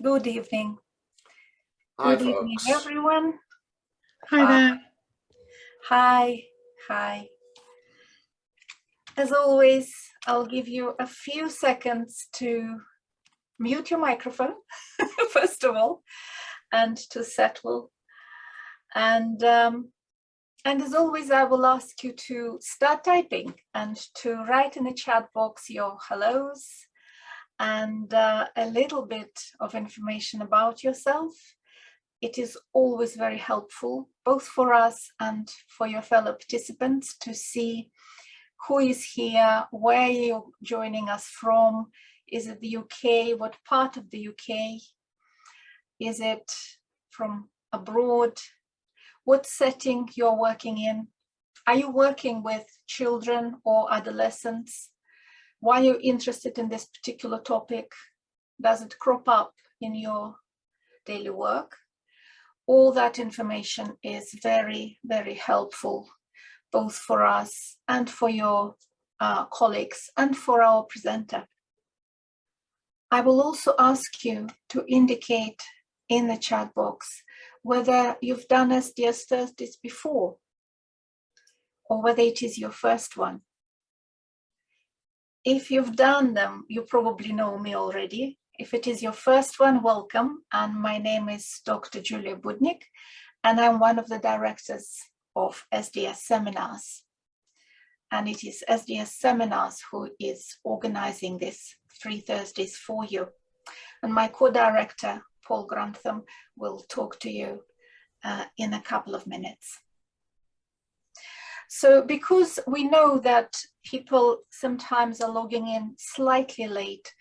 Good evening. Hi, Good evening, folks. everyone. Hi there. Hi. As always, I'll give you a few seconds to mute your microphone, first of all, and to settle. And as always, I will ask you to start typing and to write in the chat box your hellos and a little bit of information about yourself. It is always very helpful, both for us and for your fellow participants, to see who is here, where you're joining us from. Is it the UK? What part of the UK? Is it from abroad? What setting you're working in? Are you working with children or adolescents? Why are you interested in this particular topic? Does it crop up in your daily work? All that information is very, very helpful, both for us and for your colleagues and for our presenter. I will also ask you to indicate in the chat box whether you've done SDS Thursdays before or whether it is your first one. If you've done them, you probably know me already. If it is your first one, welcome. And my name is Dr. Julia Budnik, and I'm one of the directors of SDS Seminars. And it is SDS Seminars who is organizing this 3 Thursdays for you. And my co-director, Paul Grantham, will talk to you in a couple of minutes. So because we know that people sometimes are logging in slightly late,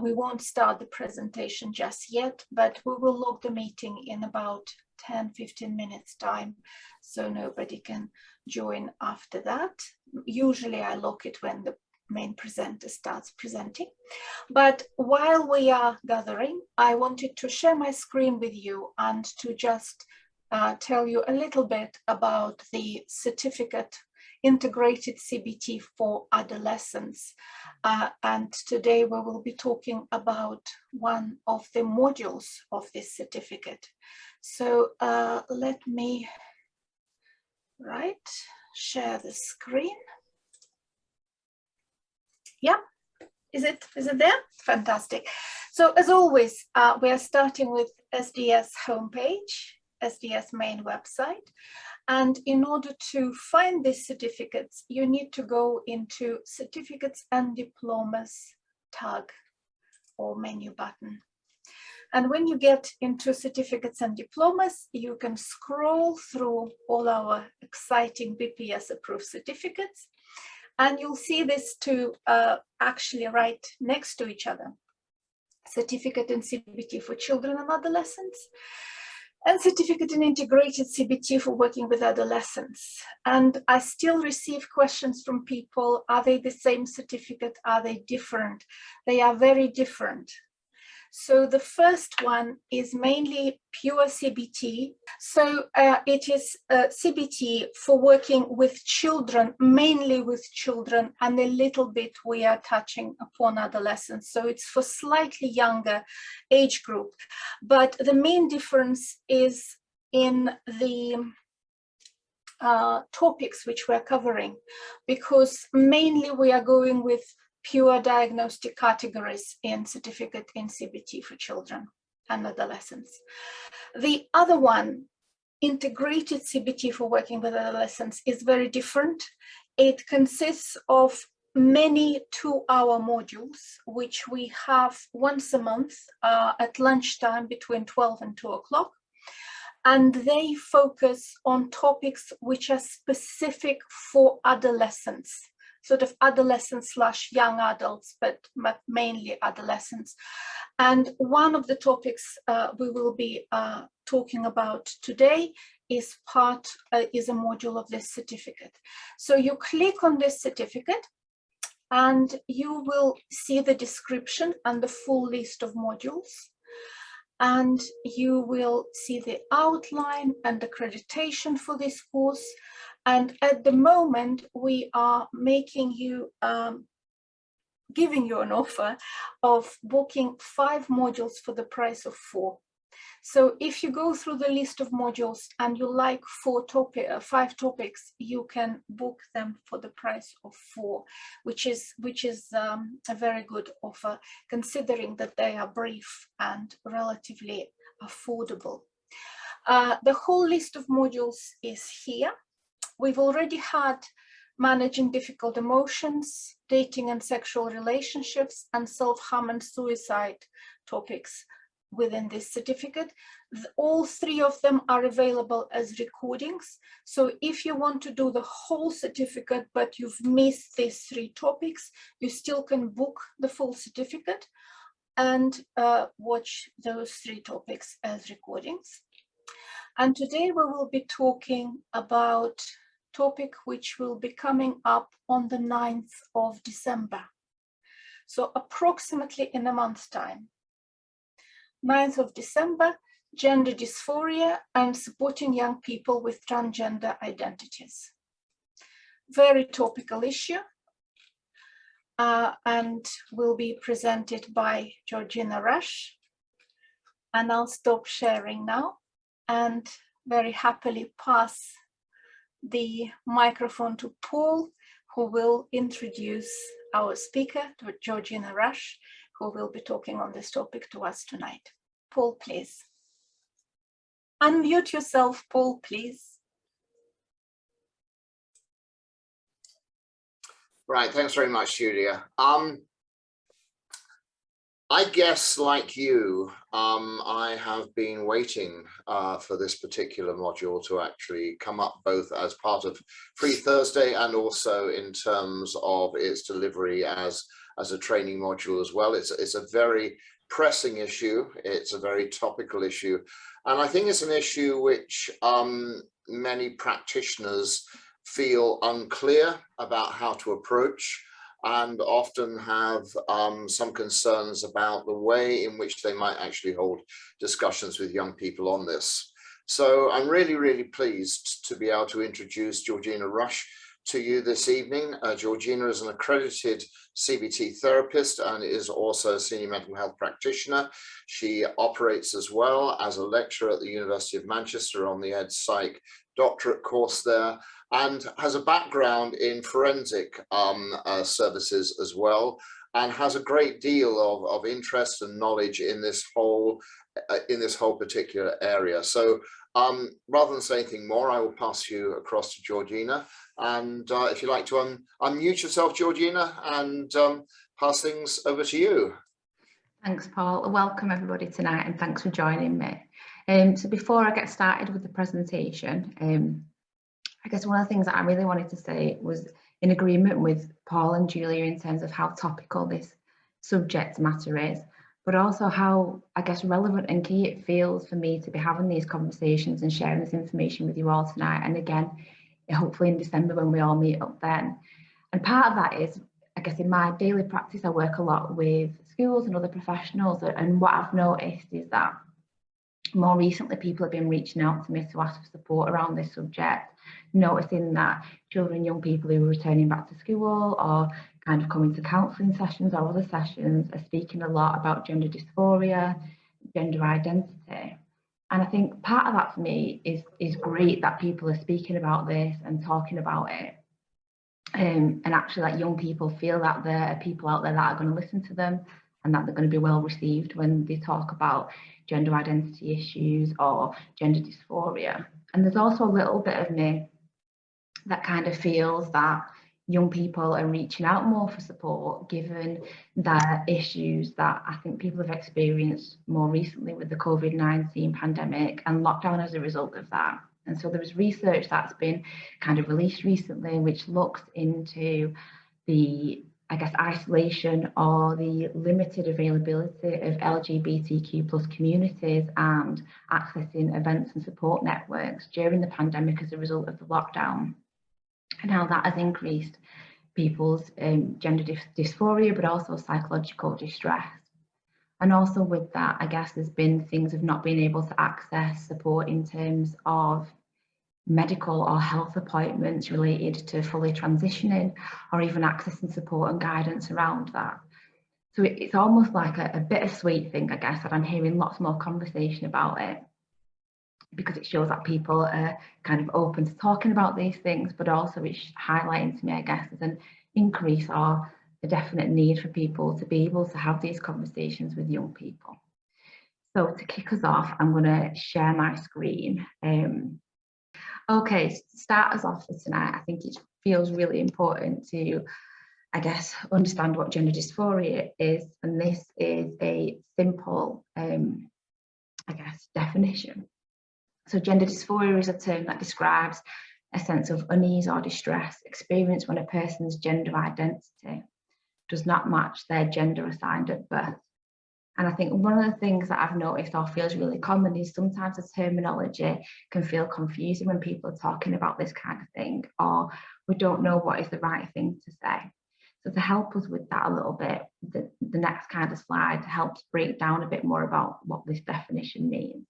we won't start the presentation just yet, but we will log the meeting in about 10-15 minutes time, so nobody can join after that. Usually I log it when the main presenter starts presenting. But while we are gathering, I wanted to share my screen with you and to just tell you a little bit about the certificate integrated CBT for adolescents. And today we will be talking about one of the modules of this certificate. So let me share the screen. Yeah, is it there? Fantastic. So as always, we are starting with SDS homepage, SDS main website. And in order to find these certificates, you need to go into Certificates and Diplomas tag or menu button. And when you get into Certificates and Diplomas, you can scroll through all our exciting BPS approved certificates. And you'll see these two actually right next to each other. Certificate in CBT for children and adolescents, and certificate in integrated CBT for working with adolescents. And I still receive questions from people, are they the same certificate? Are they different? They are very different. So the first one is mainly pure CBT. So it is CBT for working with children, mainly with children, and a little bit we are touching upon adolescents. So it's for slightly younger age group. But the main difference is in the topics which we're covering, because mainly we are going with pure diagnostic categories in certificate in CBT for children and adolescents. The other one, integrated CBT for working with adolescents, is very different. It consists of many 2-hour modules, which we have once a month at lunchtime between 12 and 2 o'clock. And they focus on topics which are specific for adolescents, sort of adolescents / young adults, but mainly adolescents. And one of the topics we will be talking about today is a module of this certificate. So you click on this certificate and you will see the description and the full list of modules. And you will see the outline and accreditation for this course. And at the moment, we are making you giving you an offer of booking 5 modules for the price of 4. So if you go through the list of modules and you like 5 topics, you can book them for the price of 4, which is a very good offer, considering that they are brief and relatively affordable. The whole list of modules is here. We've already had managing difficult emotions, dating and sexual relationships, and self-harm and suicide topics within this certificate. All 3 of them are available as recordings. So if you want to do the whole certificate, but you've missed these 3 topics, you still can book the full certificate and watch those 3 topics as recordings. And today we will be talking about a topic which will be coming up on the 9th of December. So approximately in a month's time. 9th of December, gender dysphoria and supporting young people with transgender identities. Very topical issue, and will be presented by Georgina Rush. And I'll stop sharing now and very happily pass the microphone to Paul, who will introduce our speaker, Georgina Rush, who will be talking on this topic to us tonight. Paul, please. Unmute yourself, Paul, please. Right, thanks very much, Julia. I guess, like you, I have been waiting for this particular module to actually come up, both as part of Free Thursday and also in terms of its delivery as a training module as well. It's a very pressing issue. It's a very topical issue. And I think it's an issue which many practitioners feel unclear about how to approach, and often have some concerns about the way in which they might actually hold discussions with young people on this. So I'm really, really pleased to be able to introduce Georgina Rush to you this evening. Georgina is an accredited CBT therapist and is also a senior mental health practitioner. She operates as well as a lecturer at the University of Manchester on the Ed Psych doctorate course there, and has a background in forensic services as well, and has a great deal of interest and knowledge in this whole particular area. So rather than say anything more, I will pass you across to Georgina. And if you'd like to unmute yourself, Georgina, and pass things over to you. Thanks, Paul. Welcome everybody tonight, and thanks for joining me. So before I get started with the presentation, I guess one of the things that I really wanted to say was in agreement with Paul and Julia in terms of how topical this subject matter is, but also how, I guess, relevant and key it feels for me to be having these conversations and sharing this information with you all tonight. And again, hopefully in December when we all meet up then. And part of that is, I guess, in my daily practice, I work a lot with schools and other professionals. And what I've noticed is that more recently, people have been reaching out to me to ask for support around this subject, noticing that children and young people who are returning back to school or kind of coming to counselling sessions or other sessions are speaking a lot about gender dysphoria, gender identity. And I think part of that for me is great that people are speaking about this and talking about it. And actually that young people feel that there are people out there that are going to listen to them and that they're going to be well received when they talk about gender identity issues or gender dysphoria. And there's also a little bit of me that kind of feels that young people are reaching out more for support, given the issues that I think people have experienced more recently with the COVID-19 pandemic and lockdown as a result of that. And so there's research that's been kind of released recently, which looks into the, I guess, isolation or the limited availability of LGBTQ plus communities and accessing events and support networks during the pandemic as a result of the lockdown, and how that has increased people's gender dysphoria, but also psychological distress. And also with that, I guess there's been things of not being able to access support in terms of medical or health appointments related to fully transitioning, or even accessing support and guidance around that. So it's almost like a bittersweet thing, I guess, that I'm hearing lots more conversation about it, because it shows that people are kind of open to talking about these things, but also it's highlighting to me, I guess, as an increase or a definite need for people to be able to have these conversations with young people. So to kick us off, I'm going to share my screen. Okay, to start us off for tonight, I think it feels really important to, I guess, understand what gender dysphoria is, and this is a simple, I guess, definition. So gender dysphoria is a term that describes a sense of unease or distress experienced when a person's gender identity does not match their gender assigned at birth. And I think one of the things that I've noticed or feels really common is sometimes the terminology can feel confusing when people are talking about this kind of thing, or we don't know what is the right thing to say. So to help us with that a little bit, the next kind of slide helps break down a bit more about what this definition means.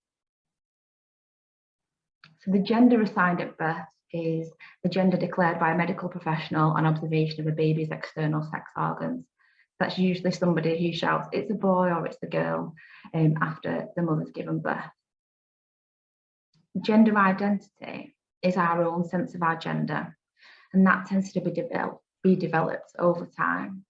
So the gender assigned at birth is the gender declared by a medical professional on observation of a baby's external sex organs. That's usually somebody who shouts, it's a boy or it's a girl, after the mother's given birth. Gender identity is our own sense of our gender, and that tends to be developed over time.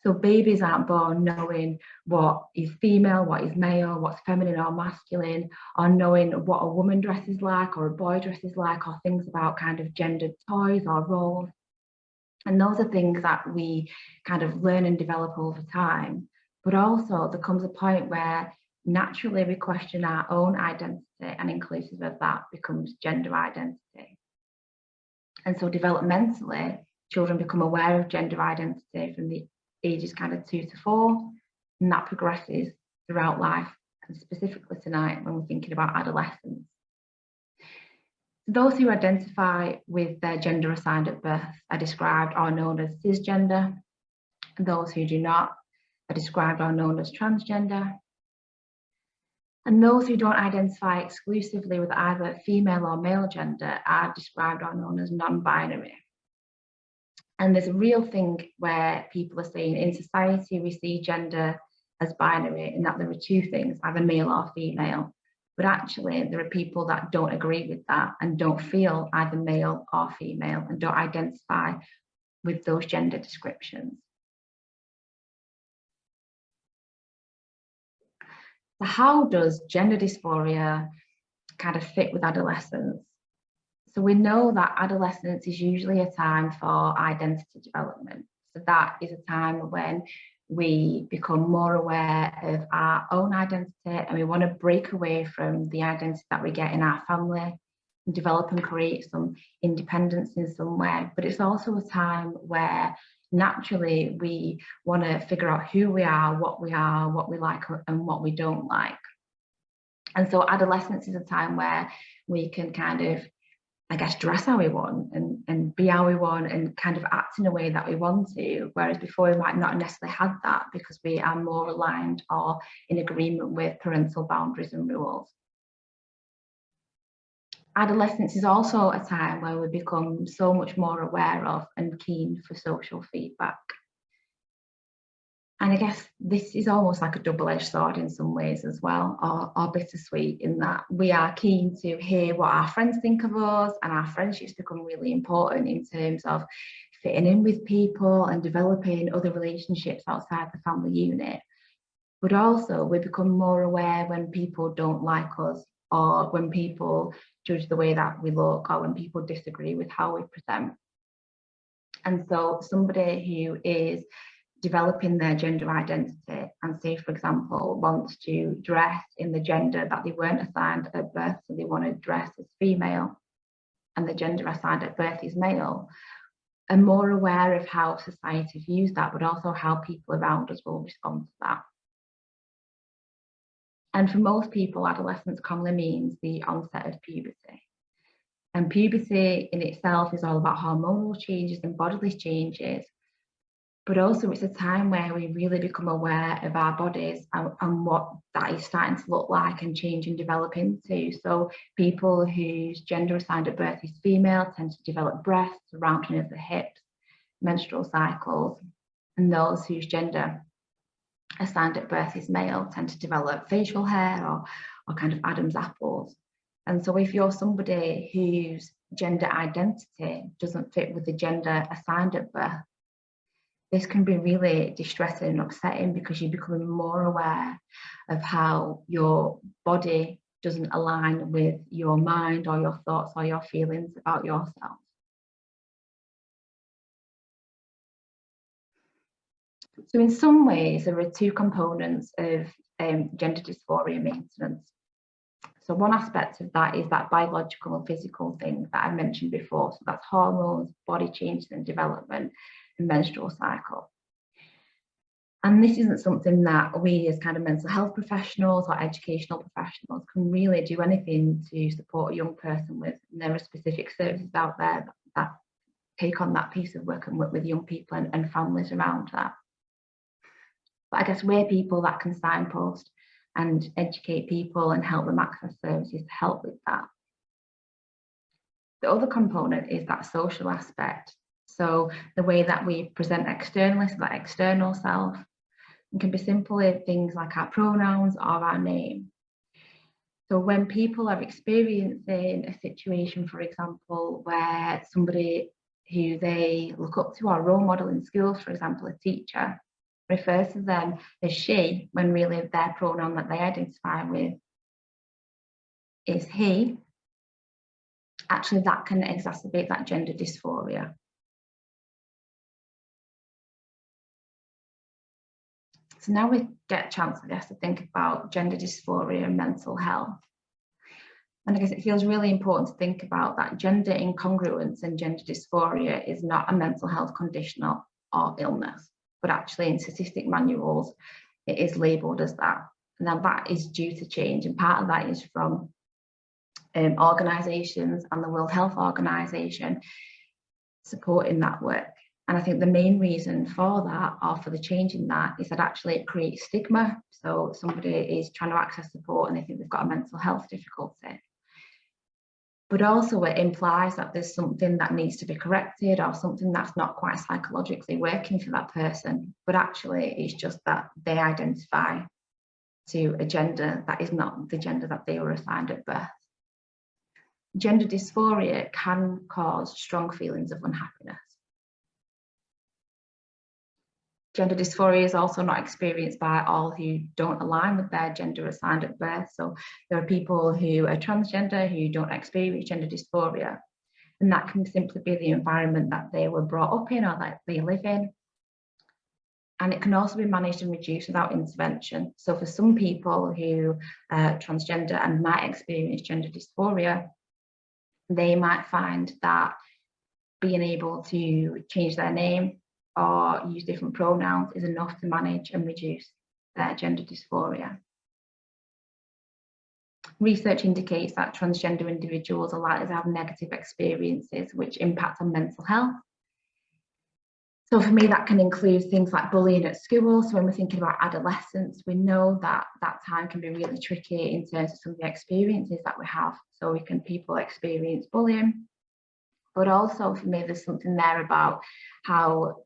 So babies aren't born knowing what is female, what is male, what's feminine or masculine, or knowing what a woman dresses like or a boy dresses like, or things about kind of gendered toys or roles. And those are things that we kind of learn and develop over time. But also there comes a point where naturally we question our own identity, and inclusive of that becomes gender identity. And so developmentally, children become aware of gender identity from the ages kind of 2 to 4, and that progresses throughout life, and specifically tonight when we're thinking about adolescents. Those who identify with their gender assigned at birth are described or known as cisgender. Those who do not are described or known as transgender. And those who don't identify exclusively with either female or male gender are described or known as non-binary. And there's a real thing where people are saying in society we see gender as binary, and that there are two things, either male or female. But actually there are people that don't agree with that and don't feel either male or female and don't identify with those gender descriptions. So how does gender dysphoria kind of fit with adolescence? So we know that adolescence is usually a time for identity development. So that is a time when we become more aware of our own identity, and we want to break away from the identity that we get in our family and develop and create some independence in some way. But it's also a time where naturally we want to figure out who we are, what we like and what we don't like. And so adolescence is a time where we can kind of, I guess, dress how we want and be how we want and kind of act in a way that we want to, whereas before we might not necessarily had that because we are more aligned or in agreement with parental boundaries and rules. Adolescence is also a time where we become so much more aware of and keen for social feedback. And I guess this is almost like a double-edged sword in some ways as well, or bittersweet, in that we are keen to hear what our friends think of us, and our friendships become really important in terms of fitting in with people and developing other relationships outside the family unit. But also we become more aware when people don't like us, or when people judge the way that we look, or when people disagree with how we present. And so somebody who is developing their gender identity and say, for example, wants to dress in the gender that they weren't assigned at birth, so they want to dress as female and the gender assigned at birth is male, are more aware of how society views that, but also how people around us will respond to that. And for most people, adolescence commonly means the onset of puberty. And puberty in itself is all about hormonal changes and bodily changes, but also it's a time where we really become aware of our bodies and what that is starting to look like and change and develop into. So people whose gender assigned at birth is female tend to develop breasts, rounding of the hips, menstrual cycles, and those whose gender assigned at birth is male tend to develop facial hair or kind of Adam's apples. And so if you're somebody whose gender identity doesn't fit with the gender assigned at birth, this can be really distressing and upsetting because you're becoming more aware of how your body doesn't align with your mind or your thoughts or your feelings about yourself. So in some ways, there are two components of gender dysphoria maintenance. So one aspect of that is that biological and physical thing that I mentioned before. So that's hormones, body changes and development, and menstrual cycle. And this isn't something that we as kind of mental health professionals or educational professionals can really do anything to support a young person with. And there are specific services out there that take on that piece of work and work with young people and families around that. But I guess we're people that can signpost and educate people and help them access services to help with that. The other component is that social aspect. So the way that we present externally, so that external self, it can be simply things like our pronouns or our name. So when people are experiencing a situation, for example, where somebody who they look up to or role model in schools, for example, a teacher, refers to them as she, when really their pronoun that they identify with is he, actually that can exacerbate that gender dysphoria. So now we get a chance, I guess, to think about gender dysphoria and mental health. And I guess it feels really important to think about that gender incongruence and gender dysphoria is not a mental health condition or illness, but actually in statistic manuals, it is labelled as that. Now that is due to change, and part of that is from organisations and the World Health Organization supporting that work. And I think the main reason for that, or for the change in that, is that actually it creates stigma. So somebody is trying to access support and they think they've got a mental health difficulty. But also it implies that there's something that needs to be corrected or something that's not quite psychologically working for that person. But actually it's just that they identify to a gender that is not the gender that they were assigned at birth. Gender dysphoria can cause strong feelings of unhappiness. Gender dysphoria is also not experienced by all who don't align with their gender assigned at birth. So there are people who are transgender who don't experience gender dysphoria. And that can simply be the environment that they were brought up in or that they live in. And it can also be managed and reduced without intervention. So for some people who are transgender and might experience gender dysphoria, they might find that being able to change their name or use different pronouns is enough to manage and reduce their gender dysphoria. Research indicates that transgender individuals are likely to have negative experiences which impact on mental health. So for me, that can include things like bullying at school. So when we're thinking about adolescents, we know that that time can be really tricky in terms of some of the experiences that we have. So people experience bullying, but also for me, there's something there about how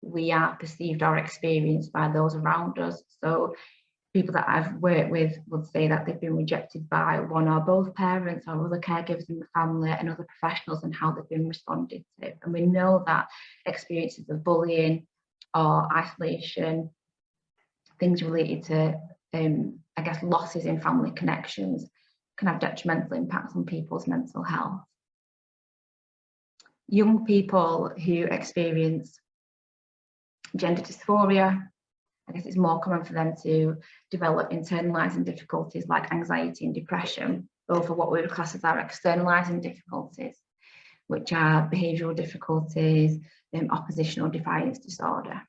we are perceived or experienced by those around us. So people that I've worked with would say that they've been rejected by one or both parents or other caregivers in the family and other professionals and how they've been responded to. And we know that experiences of bullying or isolation, things related to, I guess, losses in family connections can have detrimental impacts on people's mental health. Young people who experience gender dysphoria, I guess it's more common for them to develop internalising difficulties like anxiety and depression over what we would class as our externalising difficulties, which are behavioural difficulties, oppositional defiance disorder.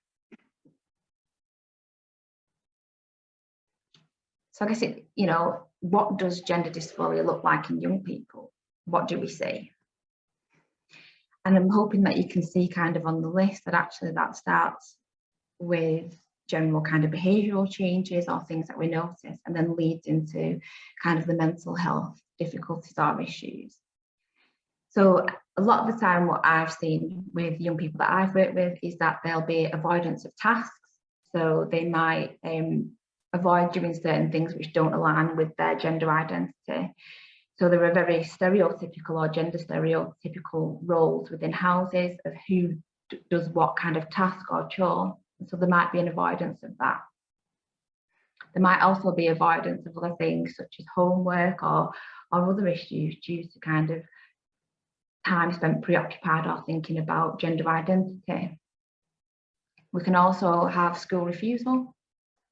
So I guess what does gender dysphoria look like in young people? What do we see? And I'm hoping that you can see kind of on the list that actually that starts with general kind of behavioural changes or things that we notice and then leads into kind of the mental health difficulties or issues. So a lot of the time what I've seen with young people that I've worked with is that there'll be avoidance of tasks. So they might avoid doing certain things which don't align with their gender identity. So there are very stereotypical or gender stereotypical roles within houses of who does what kind of task or chore. So there might be an avoidance of that. There might also be avoidance of other things such as homework or other issues due to kind of time spent preoccupied or thinking about gender identity. We can also have school refusal.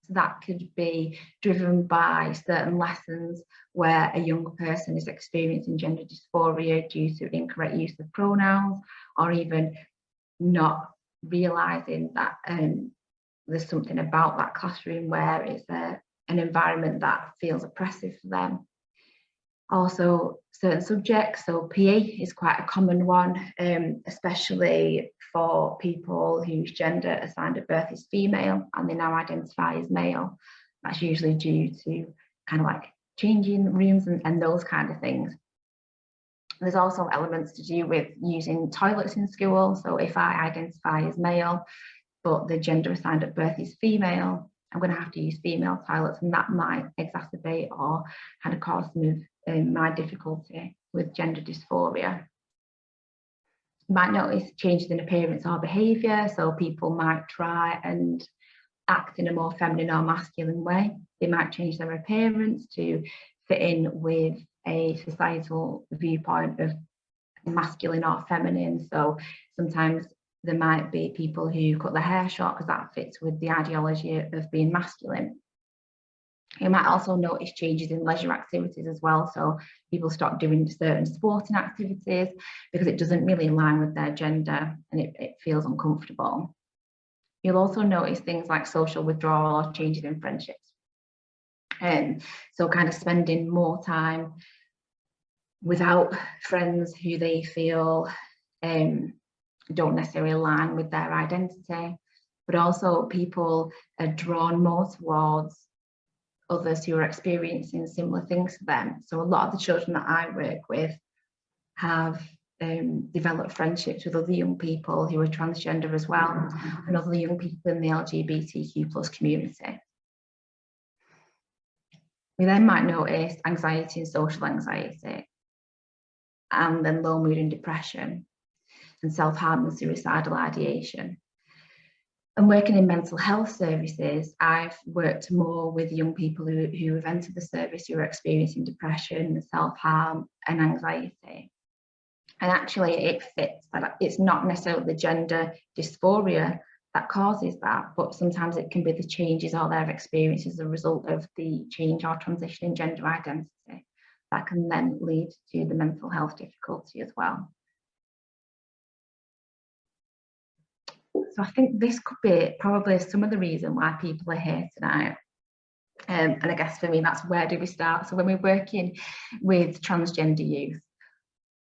So that could be driven by certain lessons where a young person is experiencing gender dysphoria due to incorrect use of pronouns, or even not realising that there's something about that classroom where it's an environment that feels oppressive for them. Also, certain subjects, so PE is quite a common one, especially for people whose gender assigned at birth is female and they now identify as male. That's usually due to kind of like changing rooms and those kind of things. There's also elements to do with using toilets in school. So if I identify as male, but the gender assigned at birth is female, I'm going to have to use female toilets, and that might exacerbate or kind of cause some of my difficulty with gender dysphoria. You might notice changes in appearance or behaviour, so people might try and act in a more feminine or masculine way. They might change their appearance to fit in with a societal viewpoint of masculine or feminine. So sometimes there might be people who cut their hair short because that fits with the ideology of being masculine. You might also notice changes in leisure activities as well. So people stop doing certain sporting activities because it doesn't really align with their gender and it feels uncomfortable. You'll also notice things like social withdrawal or changes in friendships. So kind of spending more time without friends who they feel don't necessarily align with their identity, but also people are drawn more towards others who are experiencing similar things to them. So a lot of the children that I work with have developed friendships with other young people who are transgender as well, and other young people in the LGBTQ+ community. We then might notice anxiety and social anxiety, and then low mood and depression, and self-harm and suicidal ideation. And working in mental health services, I've worked more with young people who have entered the service who are experiencing depression, self-harm and anxiety. And actually it fits that it's not necessarily the gender dysphoria that causes that, but sometimes it can be the changes or their experiences as a result of the change or transition in gender identity that can then lead to the mental health difficulty as well. So I think this could be probably some of the reason why people are here tonight. And I guess for me, that's where do we start? So when we're working with transgender youth,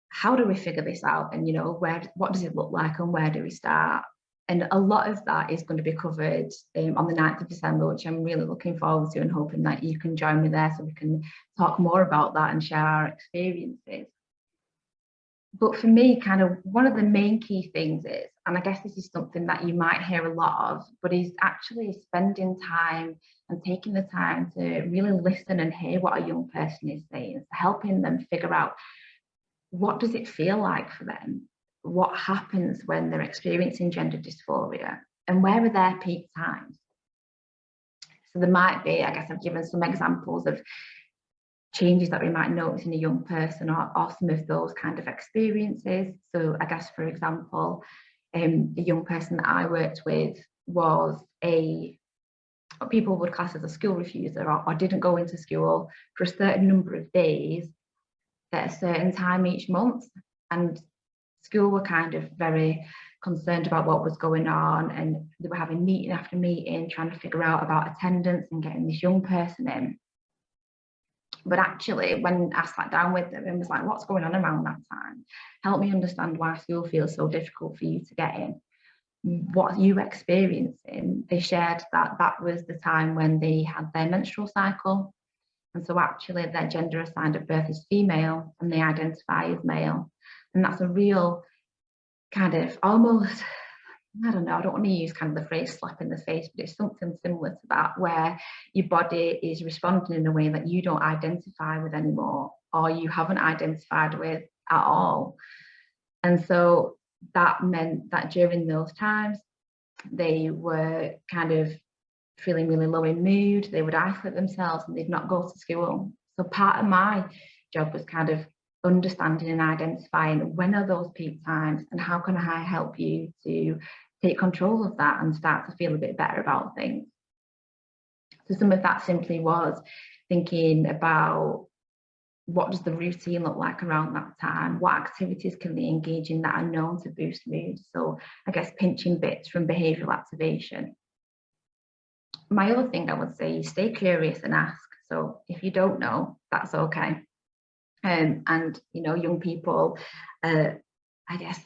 how do we figure this out? And, you know, what does it look like and where do we start? And a lot of that is going to be covered on the 9th of December, which I'm really looking forward to and hoping that you can join me there so we can talk more about that and share our experiences. But for me, kind of one of the main key things is, and I guess this is something that you might hear a lot of, but is actually spending time and taking the time to really listen and hear what a young person is saying, helping them figure out what does it feel like for them, what happens when they're experiencing gender dysphoria, and where are their peak times. So there might be, I guess I've given some examples of changes that we might notice in a young person or some of those kind of experiences. So I guess, for example, a young person that I worked with was what people would class as a school refuser, or didn't go into school for a certain number of days at a certain time each month. And school were kind of very concerned about what was going on, and they were having meeting after meeting trying to figure out about attendance and getting this young person in. But actually, when I sat down with them and was like, what's going on around that time? Help me understand why school feels so difficult for you to get in. What are you experiencing? They shared that that was the time when they had their menstrual cycle. And so actually their gender assigned at birth is female and they identify as male. And that's a real kind of almost I don't know, I don't want to use kind of the phrase slap in the face, but it's something similar to that, where your body is responding in a way that you don't identify with anymore, or you haven't identified with at all. And so that meant that during those times, they were kind of feeling really low in mood, they would isolate themselves and they'd not go to school. So part of my job was kind of understanding and identifying when are those peak times and how can I help you to take control of that and start to feel a bit better about things. So some of that simply was thinking about what does the routine look like around that time? What activities can they engage in that are known to boost mood? So I guess pinching bits from behavioural activation. My other thing I would say is stay curious and ask. So if you don't know, that's okay. And you know, young people, I guess,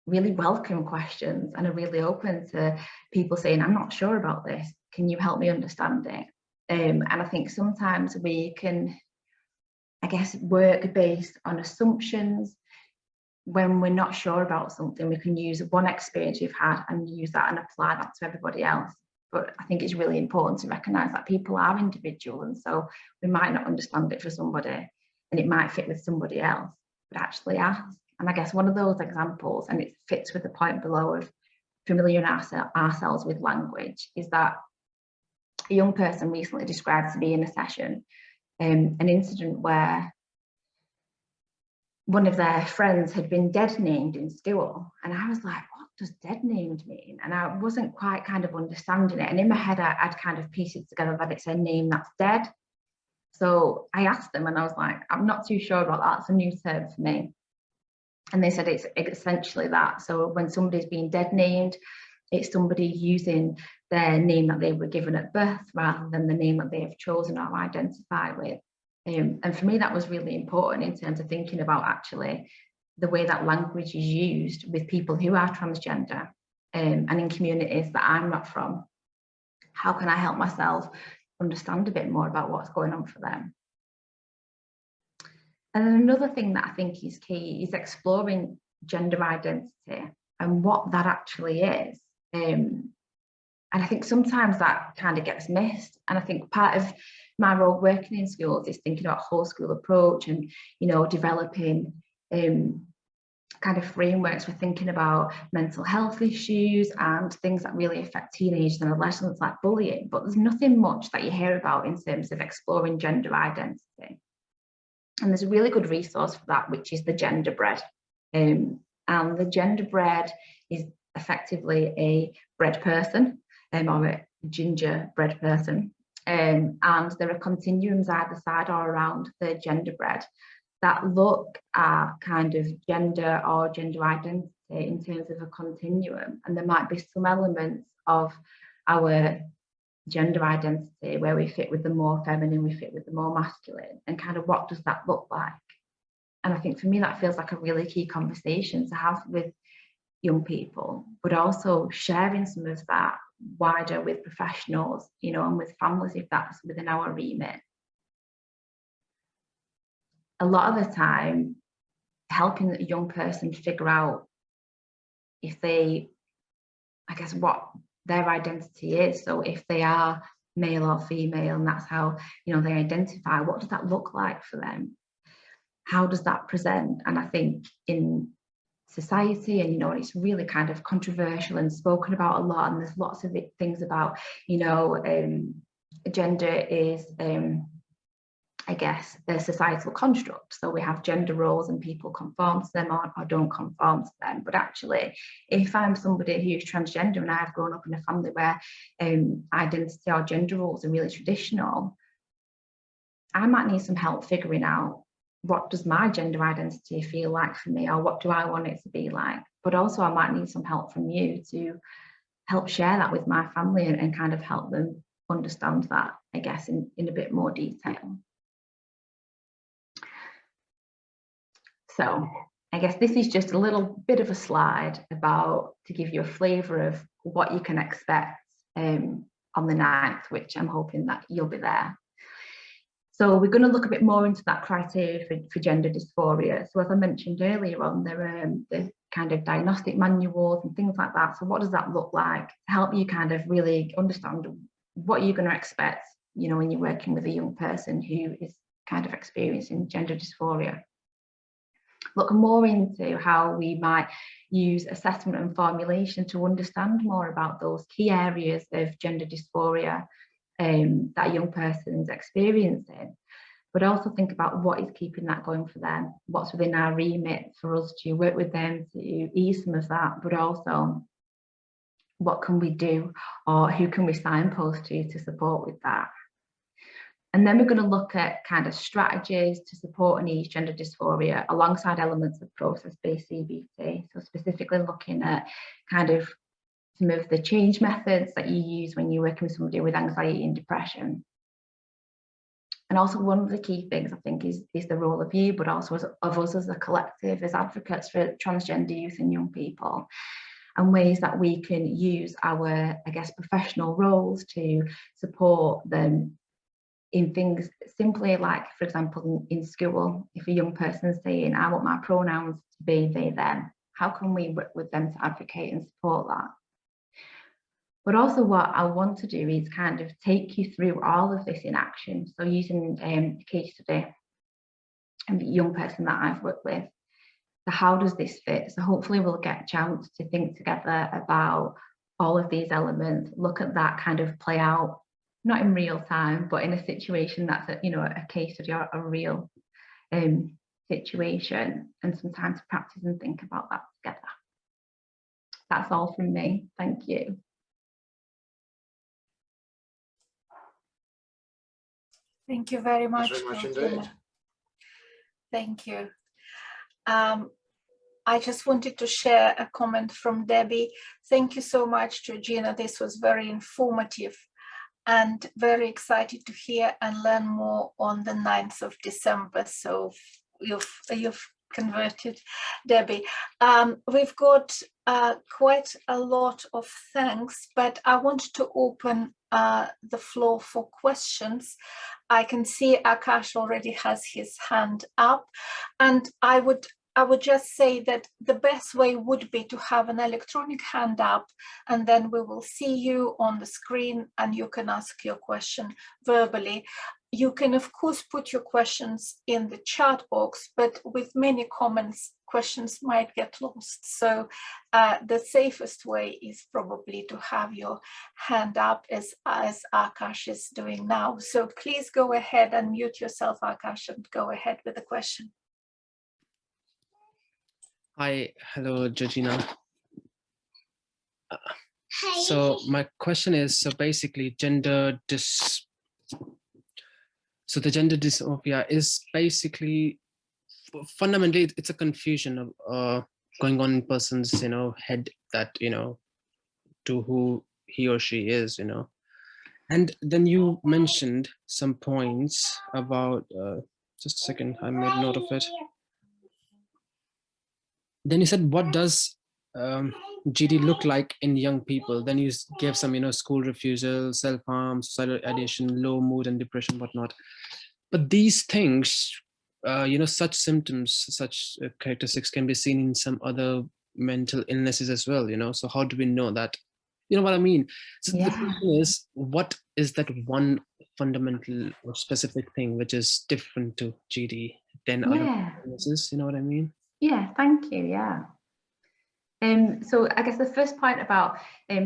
really welcome questions and are really open to people saying, I'm not sure about this. Can you help me understand it? And I think sometimes we can, I guess, work based on assumptions. When we're not sure about something, we can use one experience we've had and use that and apply that to everybody else. But I think it's really important to recognise that people are individual, and so we might not understand it for somebody and it might fit with somebody else, but actually ask. And I guess one of those examples, and it fits with the point below of familiarising ourselves with language, is that a young person recently described to me in a session an incident where one of their friends had been dead named in school. And I was like, what does dead named mean? And I wasn't quite kind of understanding it. And in my head, I'd kind of pieced it together that it's a name that's dead. So I asked them and I was like, I'm not too sure about that. It's a new term for me. And they said it's essentially that. So when somebody's being dead named, it's somebody using their name that they were given at birth rather than the name that they have chosen or identify with. And for me, that was really important in terms of thinking about actually the way that language is used with people who are transgender and in communities that I'm not from. How can I help myself understand a bit more about what's going on for them? And then another thing that I think is key is exploring gender identity and what that actually is. And I think sometimes that kind of gets missed. And I think part of my role working in schools is thinking about whole school approach and, you know, developing kind of frameworks for thinking about mental health issues and things that really affect teenagers and adolescents like bullying. But there's nothing much that you hear about in terms of exploring gender identity. And there's a really good resource for that, which is the Gender Bread. And the Gender Bread is effectively a bread person or a gingerbread person. And there are continuums either side or around the Gender Bread that look at kind of gender or gender identity in terms of a continuum. And there might be some elements of our gender identity where we fit with the more feminine, we fit with the more masculine, and kind of what does that look like? And I think for me that feels like a really key conversation to have with young people, but also sharing some of that wider with professionals, you know, and with families if that's within our remit. A lot of the time, helping a young person figure out if they, I guess, what their identity is. So if they are male or female, and that's how, you know, they identify, what does that look like for them? How does that present? And I think in society, and, you know, it's really kind of controversial and spoken about a lot, and there's lots of things about, you know, gender is, I guess, a societal construct. So we have gender roles and people conform to them or don't conform to them. But actually, if I'm somebody who's transgender and I've grown up in a family where identity or gender roles are really traditional, I might need some help figuring out what does my gender identity feel like for me, or what do I want it to be like? But also I might need some help from you to help share that with my family and kind of help them understand that, I guess, in a bit more detail. So I guess this is just a little bit of a slide about to give you a flavour of what you can expect on the 9th, which I'm hoping that you'll be there. So we're going to look a bit more into that criteria for gender dysphoria. So as I mentioned earlier on, there are the kind of diagnostic manuals and things like that. So what does that look like to help you kind of really understand what you're going to expect, you know, when you're working with a young person who is kind of experiencing gender dysphoria. Look more into how we might use assessment and formulation to understand more about those key areas of gender dysphoria that a young person is experiencing, but also think about what is keeping that going for them, what's within our remit for us to work with them to ease some of that, but also what can we do or who can we signpost to support with that. And then we're going to look at kind of strategies to support and ease gender dysphoria alongside elements of process-based CBT. So specifically looking at kind of some of the change methods that you use when you're working with somebody with anxiety and depression. And also one of the key things I think is the role of you, but also of us as a collective, as advocates for transgender youth and young people, and ways that we can use our, I guess, professional roles to support them in things simply like, for example, in school, if a young person is saying, I want my pronouns to be they, them, how can we work with them to advocate and support that? But also what I want to do is kind of take you through all of this in action. So using the case study and the young person that I've worked with, so how does this fit? So hopefully we'll get a chance to think together about all of these elements, look at that kind of play out, not in real time, but in a situation that's a, you know, a case study or a real situation, and some time to practice and think about that together. That's all from me. Thank you. Thank you very much. Thanks very much Georgina. indeed. Thank you. I just wanted to share a comment from Debbie. Thank you so much, Georgina. This was very informative and very excited to hear and learn more on the 9th of December. So you've converted, Debbie. We've got quite a lot of thanks, but I want to open the floor for questions. I can see Akash already has his hand up, and I would just say that the best way would be to have an electronic hand up, and then we will see you on the screen and you can ask your question verbally. You can, of course, put your questions in the chat box, but with many comments, questions might get lost. So the safest way is probably to have your hand up as Akash is doing now. So please go ahead and mute yourself, Akash, and go ahead with the question. Hi, hello, Georgina. So my question is, so basically so the gender dysphoria is basically, fundamentally, it's a confusion of going on in person's, you know, head that, you know, to who he or she is, you know. And then you mentioned some points about, just a second, I made note of it. Then you said, what does GD look like in young people? Then you gave some, you know, school refusal, self-harm, suicidal ideation, low mood and depression, whatnot. But these things, you know, such symptoms, such characteristics can be seen in some other mental illnesses as well, you know. So how do we know that? You know what I mean? So Yeah. the question is, what is that one fundamental or specific thing which is different to GD than other illnesses? You know what I mean? Yeah, thank you. Yeah. So I guess the first point about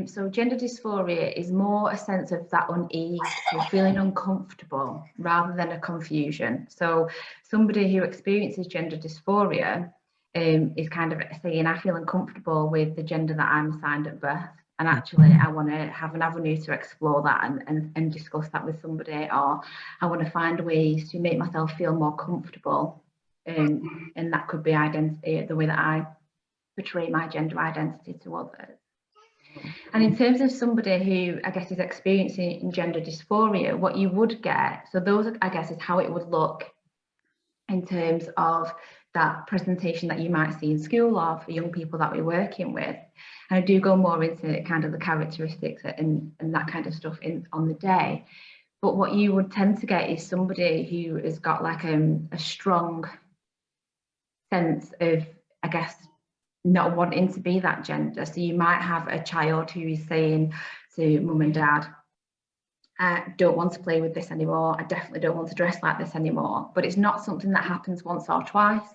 so gender dysphoria is more a sense of that unease, so feeling uncomfortable rather than a confusion. So somebody who experiences gender dysphoria is kind of saying, I feel uncomfortable with the gender that I'm assigned at birth, and actually I want to have an avenue to explore that and discuss that with somebody, or I want to find ways to make myself feel more comfortable. And that could be identity, the way that I portray my gender identity to others. And in terms of somebody who, I guess, is experiencing gender dysphoria, what you would get, so those, I guess, is how it would look in terms of that presentation that you might see in school or for young people that we're working with. And I do go more into kind of the characteristics and that kind of stuff on the day. But what you would tend to get is somebody who has got like a strong sense of, I guess, not wanting to be that gender. So you might have a child who is saying to mum and dad, I don't want to play with this anymore. I definitely don't want to dress like this anymore. But it's not something that happens once or twice.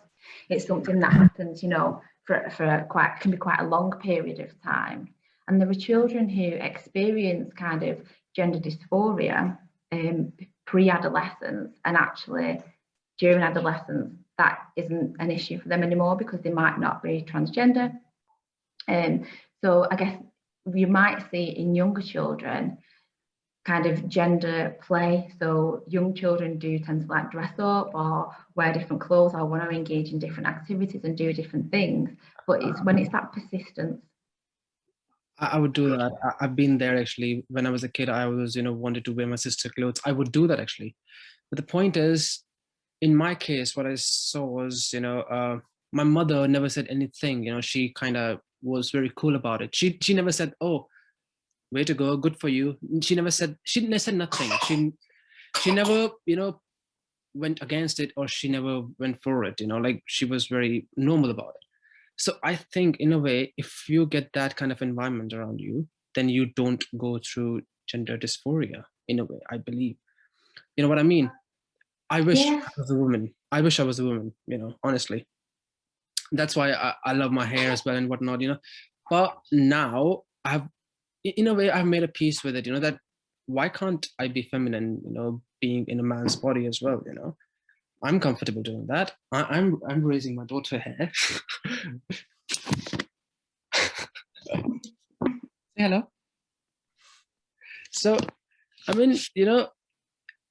It's something that happens, you know, for can be quite a long period of time. And there are children who experience kind of gender dysphoria pre-adolescence, and actually during adolescence that isn't an issue for them anymore because they might not be transgender. So I guess you might see in younger children kind of gender play. So young children do tend to like dress up or wear different clothes or want to engage in different activities and do different things. But it's when it's that persistence. I would do that. I've been there actually. When I was a kid, I was, you know, wanted to wear my sister's clothes. I would do that actually. But the point is, in my case, what I saw was, you know, my mother never said anything. You know, she kind of was very cool about it. She never said, "Oh, way to go, good for you." She never said nothing. She never, you know, went against it, or she never went for it. You know, like she was very normal about it. So I think in a way, if you get that kind of environment around you, then you don't go through gender dysphoria in a way, I believe. You know what I mean? I wish I was a woman. I wish I was a woman, you know, honestly. That's why I love my hair as well and whatnot, you know. But now in a way, I've made a peace with it, you know, that why can't I be feminine, you know, being in a man's body as well, you know? I'm comfortable doing that. I'm raising my daughter hair. Say hello. So, I mean, you know,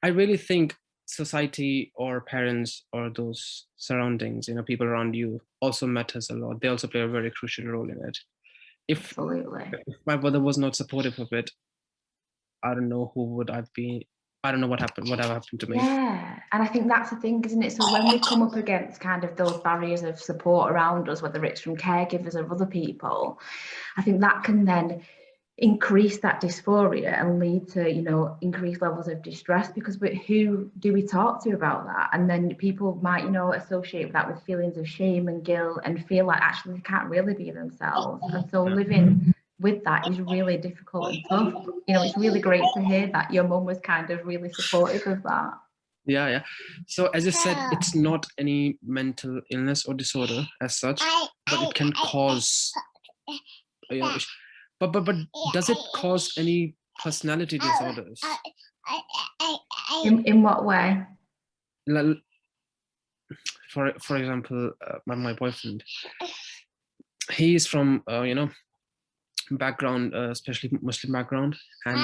I really think society or parents or those surroundings, you know, people around you also matters a lot. They also play a very crucial role in it. If my brother was not supportive of it, I don't know who would I be. I don't know what happened to me. Yeah, and I think that's the thing, isn't it? So when we come up against kind of those barriers of support around us, whether it's from caregivers or other people, I think that can then increase that dysphoria and lead to, you know, increased levels of distress, because who do we talk to about that? And then people might, you know, associate that with feelings of shame and guilt and feel like actually they can't really be themselves. And so living with that is really difficult and tough. You know, it's really great to hear that your mum was kind of really supportive of that. Yeah. So as I said, it's not any mental illness or disorder as such, but it can cause, you know, but does it cause any personality disorders? In what way? For example, my boyfriend, he is from you know, background, especially Muslim background, and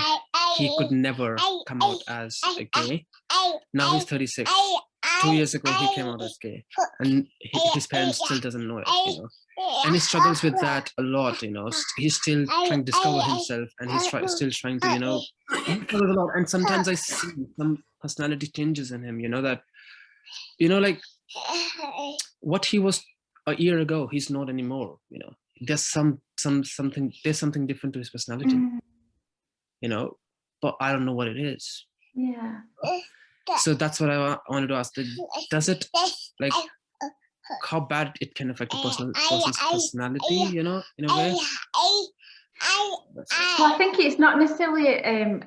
he could never come out as a gay. Now he's 36. 2 years ago he came out as gay, and his parents still doesn't know it, you know, and he struggles with that a lot, you know. He's still trying to discover himself, and he's still trying to, you know, he struggles a lot. And sometimes I see some personality changes in him, you know, that, you know, like what he was a year ago, he's not anymore, you know. There's something different to his personality, you know, but I don't know what it is. Yeah. So that's what I wanted to ask. Does it, like, how bad it can affect a person's personality, you know, in a way? Well, I think it's not necessarily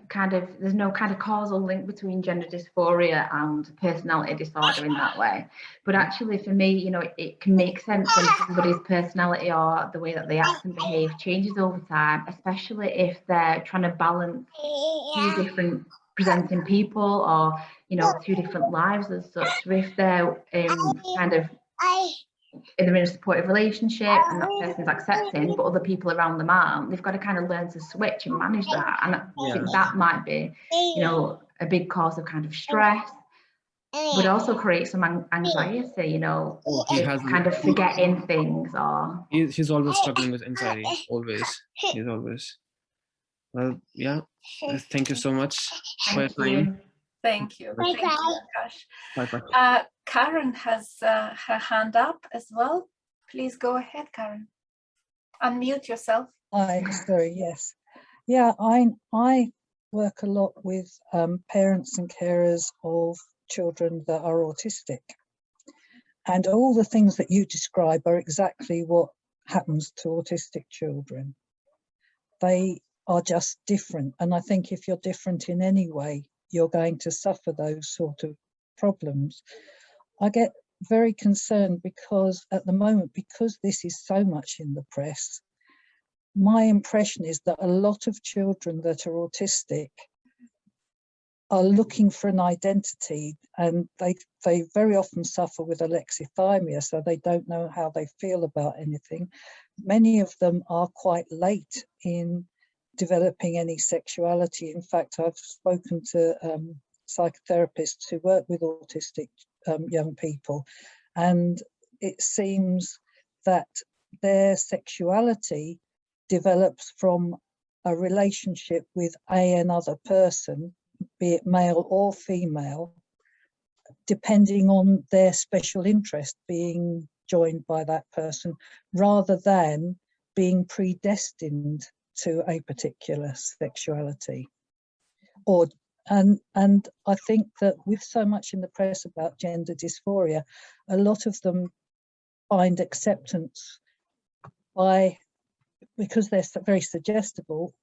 kind of, there's no kind of causal link between gender dysphoria and personality disorder in that way. But actually for me, you know, it can make sense when somebody's personality or the way that they act and behave changes over time, especially if they're trying to balance two different presenting people, or, you know, two different lives as such. So if they're kind of they're in a supportive relationship and that person's accepting, but other people around them aren't, they've got to kind of learn to switch and manage that. And I think that might be, you know, a big cause of kind of stress, but also create some anxiety, you know, kind of forgetting things. Or he's always struggling with anxiety, always. He's always. Well, yeah, thank you so much for your time. Thank you. Thank you, Akash. Bye-bye. Karen has her hand up as well. Please go ahead, Karen. Unmute yourself. Hi, sorry, yes. Yeah, I work a lot with parents and carers of children that are autistic. And all the things that you describe are exactly what happens to autistic children. They are just different. And I think if you're different in any way, you're going to suffer those sort of problems. I get very concerned because at the moment, because this is so much in the press, my impression is that a lot of children that are autistic are looking for an identity, and they very often suffer with alexithymia, so they don't know how they feel about anything. Many of them are quite late in developing any sexuality. In fact, I've spoken to psychotherapists who work with autistic young people, and it seems that their sexuality develops from a relationship with another person, be it male or female, depending on their special interest being joined by that person, rather than being predestined to a particular sexuality. And I think that with so much in the press about gender dysphoria, a lot of them find acceptance because they're very suggestible,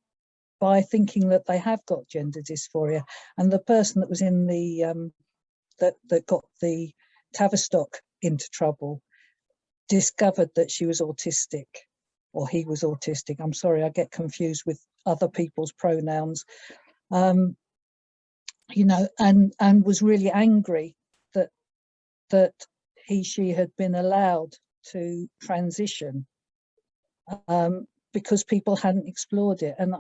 by thinking that they have got gender dysphoria. And the person that was in the that got the Tavistock into trouble discovered that she was autistic, or he was autistic. I'm sorry, I get confused with other people's pronouns. You know, and was really angry that she had been allowed to transition because people hadn't explored it. And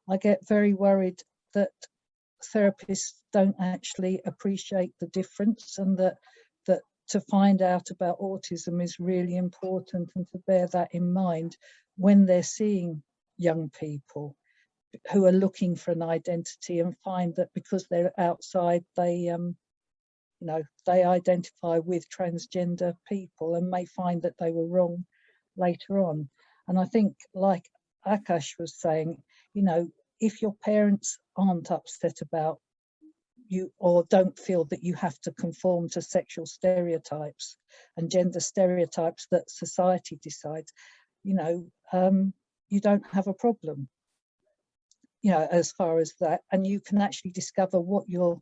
I get very worried that therapists don't actually appreciate the difference, and that to find out about autism is really important, and to bear that in mind when they're seeing young people who are looking for an identity and find that because they're outside, they you know, they identify with transgender people and may find that they were wrong later on. And I think, like Akash was saying, you know, if your parents aren't upset about you, or don't feel that you have to conform to sexual stereotypes and gender stereotypes that society decides, you know, you don't have a problem, you know, as far as that. And you can actually discover what your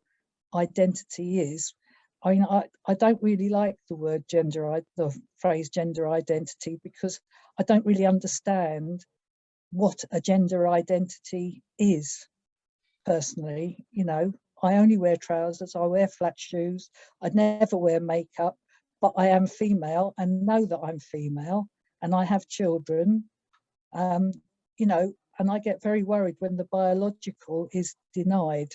identity is. I mean, I don't really like the phrase gender identity, because I don't really understand what a gender identity is personally. You know, I only wear trousers, I wear flat shoes, I never wear makeup, but I am female and know that I'm female, and I have children, you know, and I get very worried when the biological is denied,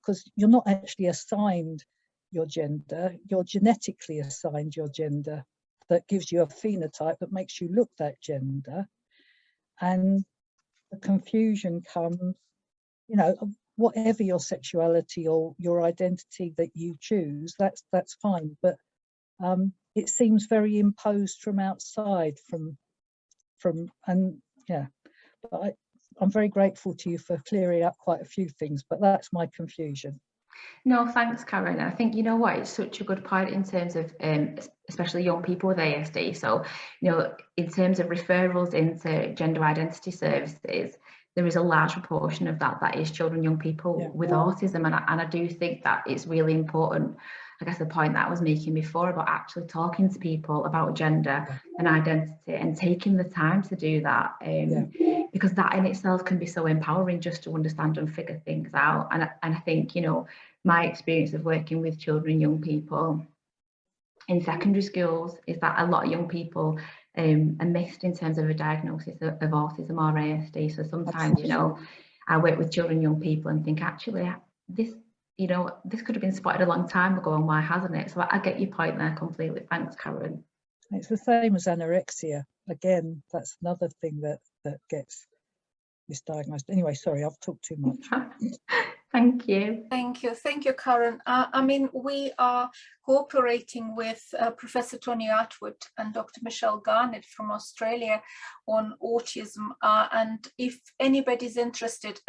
because you're not actually assigned your gender, you're genetically assigned your gender. That gives you a phenotype that makes you look that gender. And the confusion comes, you know, whatever your sexuality or your identity that you choose, that's fine. But it seems very imposed from outside, and yeah. But I'm very grateful to you for clearing up quite a few things, but that's my confusion. No, thanks, Karen. I think, you know what, it's such a good point in terms of especially young people with ASD. So, you know, in terms of referrals into gender identity services, there is a large proportion of that is children, young people with autism. And I do think that it's really important, I guess the point that I was making before about actually talking to people about gender and identity and taking the time to do that, because that in itself can be so empowering, just to understand and figure things out. And I think, you know, my experience of working with children, young people in secondary schools is that a lot of young people are missed in terms of a diagnosis of autism or ASD. So sometimes, you know, I work with children, young people, and think, actually, this, you know, this could have been spotted a long time ago, and why hasn't it? So I get your point there completely. Thanks, Karen. It's the same as anorexia. Again, that's another thing that gets misdiagnosed. Anyway, sorry, I've talked too much. Thank you. Thank you, Karen. I mean, we are cooperating with Professor Tony Atwood and Dr. Michelle Garnett from Australia on autism. And if anybody's interested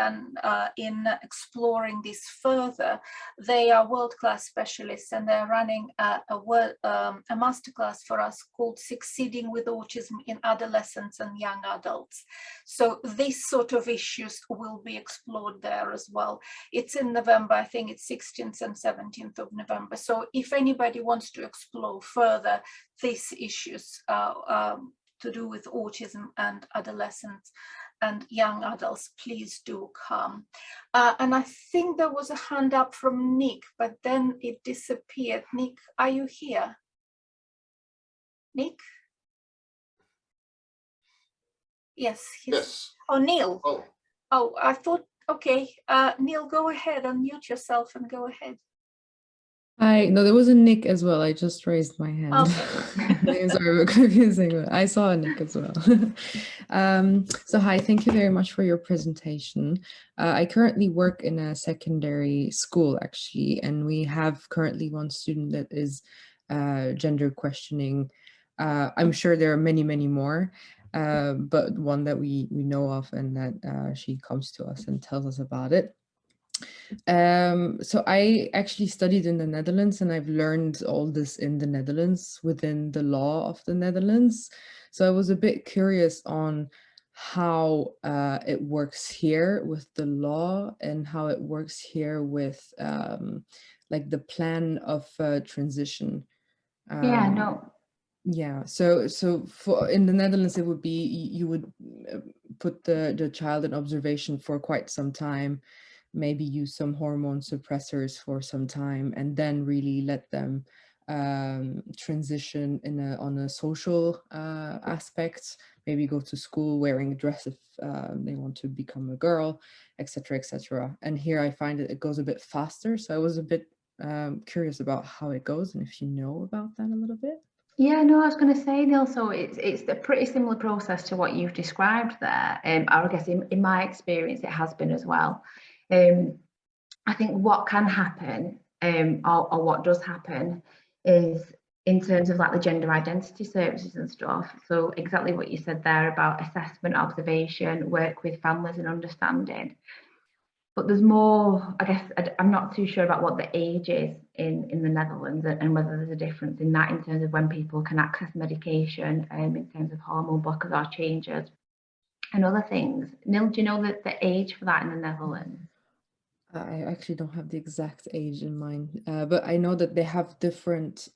in exploring this further, they are world-class specialists, and they're running a masterclass for us called Succeeding with Autism in Adolescents and Young Adults. So these sort of issues will be explored there as well. It's in November, I think it's 16th and 17th of November. So if anybody wants to explore further these issues to do with autism and adolescents and young adults, please do come. And I think there was a hand up from Nick, but then it disappeared. Nick, are you here? Nick? Yes. Yes. Oh, Neil. Oh, Oh, I thought, okay. Neil, go ahead, unmute yourself and go ahead. Hi, no, there was a Nick as well. I just raised my hand. Okay. Names are a bit confusing, but I saw a Nick as well. So hi, thank you very much for your presentation. I currently work in a secondary school actually, and we have currently one student that is gender questioning. I'm sure there are many, many more, but one that we know of, and that she comes to us and tells us about it. So I actually studied in the Netherlands, and I've learned all this in the Netherlands within the law of the Netherlands. So I was a bit curious on how it works here with the law, and how it works here with like the plan of transition. Yeah, no. Yeah, so for in the Netherlands, it would be you would put the child in observation for quite some time, maybe use some hormone suppressors for some time, and then really let them transition on a social aspect, maybe go to school wearing a dress if they want to become a girl, etc., etc. And here I find it goes a bit faster, so I was a bit curious about how it goes, and if you know about that a little bit. Yeah, no, I was going to say, Neil, so it's a pretty similar process to what you've described there. I guess in my experience, it has been as well. I think what can happen, or what does happen, is in terms of like the gender identity services and stuff. So exactly what you said there about assessment, observation, work with families and understanding. But there's more, I guess, I'm not too sure about what the age is in the Netherlands, and whether there's a difference in that in terms of when people can access medication, in terms of hormone blockers or changes and other things. Neil, do you know the age for that in the Netherlands? I actually don't have the exact age in mind, but I know that they have different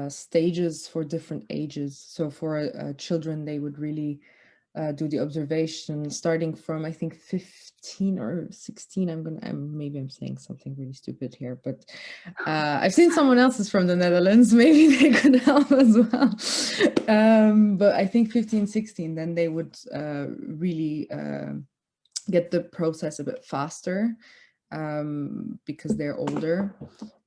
stages for different ages. So for children, they would really do the observation starting from, I think, 15 or 16. Maybe I'm saying something really stupid here, but I've seen someone else's from the Netherlands. Maybe they could help as well. But I think 15, 16, then they would really get the process a bit faster. Because they're older,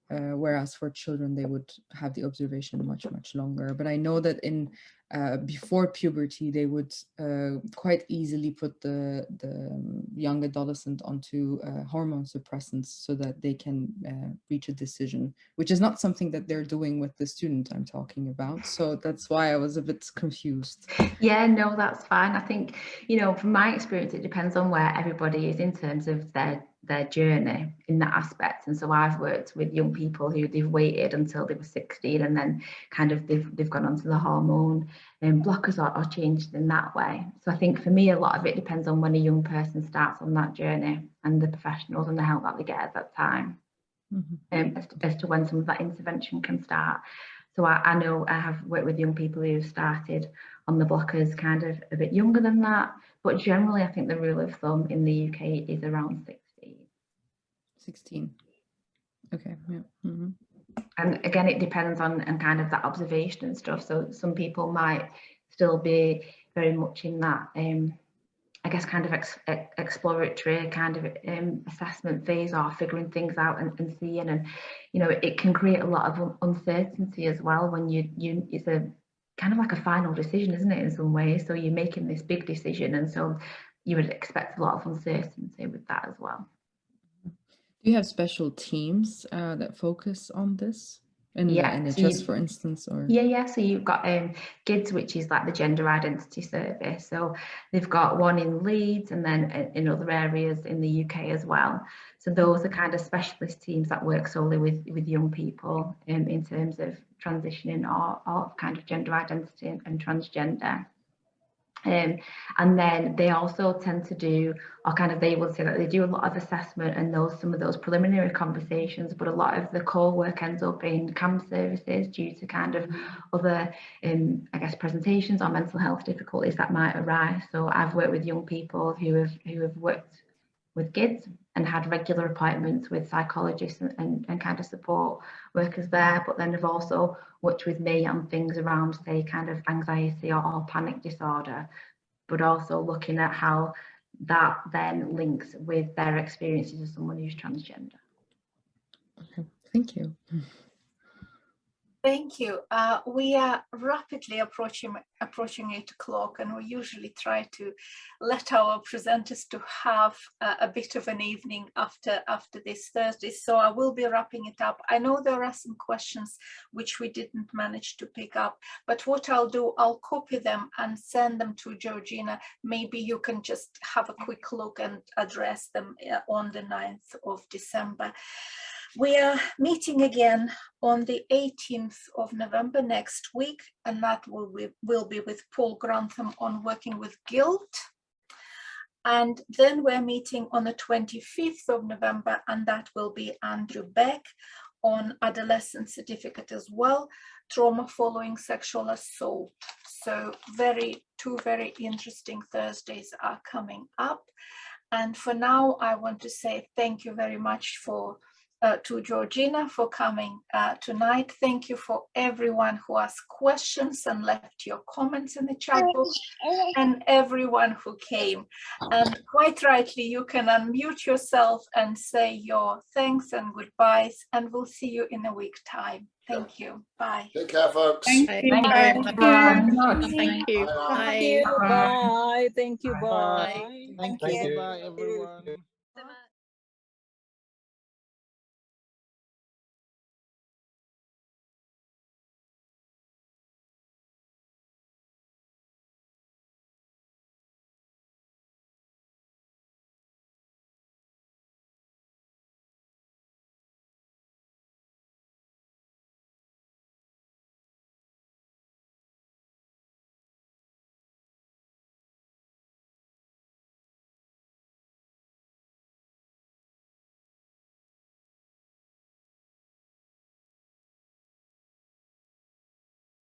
whereas for children they would have the observation much longer. But I know that in before puberty they would quite easily put the young adolescent onto hormone suppressants so that they can reach a decision, which is not something that they're doing with the student I'm talking about. So that's why I was a bit confused. Yeah, no, that's fine. I think, from my experience, it depends on where everybody is in terms of their journey in that aspect. And so I've worked with young people who they've waited until they were 16, and then kind of they've gone onto the hormone blockers or changed in that way. So I think for me, a lot of it depends on when a young person starts on that journey, and the professionals and the help that they get at that time, as to when some of that intervention can start. So I know I have worked with young people who started on the blockers kind of a bit younger than that, but generally I think the rule of thumb in the UK is around 16. Okay, yeah. Mm-hmm. And again, it depends on and kind of that observation and stuff. So some people might still be very much in that, I guess, kind of exploratory kind of assessment phase, or figuring things out and seeing. And, it can create a lot of uncertainty as well when it's a kind of like a final decision, isn't it, in some ways? So you're making this big decision, and so you would expect a lot of uncertainty with that as well. Do you have special teams that focus on this in Yeah, the so NHS, for instance, or yeah. So you've got GIDS, which is like the Gender Identity Survey. So they've got one in Leeds and then in other areas in the UK as well. So those are kind of specialist teams that work solely with young people in terms of transitioning or kind of gender identity and transgender. And then they also tend to do, or kind of they will say that they do a lot of assessment and some of those preliminary conversations, but a lot of the core work ends up in CAMHS services due to kind of other, I guess, presentations or mental health difficulties that might arise. So I've worked with young people who have worked with GIDS and had regular appointments with psychologists and kind of support workers there, but then have also worked with me on things around, say, kind of anxiety or panic disorder, but also looking at how that then links with their experiences as someone who's transgender. okay, thank you. Thank you. We are rapidly approaching 8 o'clock, and we usually try to let our presenters to have a bit of an evening after this Thursday. So I will be wrapping it up. I know there are some questions which we didn't manage to pick up, but what I'll do, I'll copy them and send them to Georgina. Maybe you can just have a quick look and address them on the 9th of December. We are meeting again on the 18th of November next week, and that will be with Paul Grantham on working with guilt. And then we're meeting on the 25th of November, and that will be Andrew Beck on adolescent certificate as well, trauma following sexual assault. So two very interesting Thursdays are coming up. And for now, I want to say thank you very much to Georgina for coming tonight. Thank you for everyone who asked questions and left your comments in the chat box, and everyone who came. And quite rightly, you can unmute yourself and say your thanks and goodbyes, and we'll see you in a week's time. Thank you. Bye. Take care, folks. Thank you very much. Thank you. Thank you. Bye. Thank you. Bye. Thank Thank you. you. Bye, everyone.